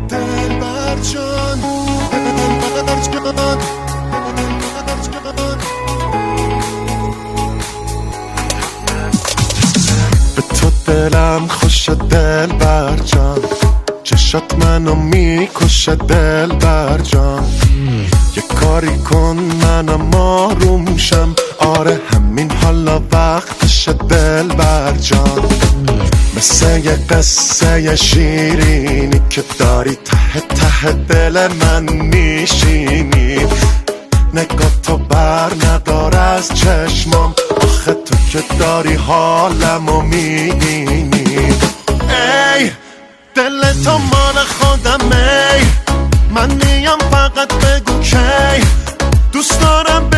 دلبر جان به تو دلم خوش دلبر جان، چشات منو میکشه دلبر جان. یه کاری کن منم آروم شم، آره همین حالا وقتشه دلبر جان. مثل یه قصه شیرینی که داری ته ته دل من میشینی. نگاه تو بر ندار از چشمام، آخه تو که داری حالمو میبینی. ای دل تو مال خودم، ای من میام فقط بگو کی. دوست دارم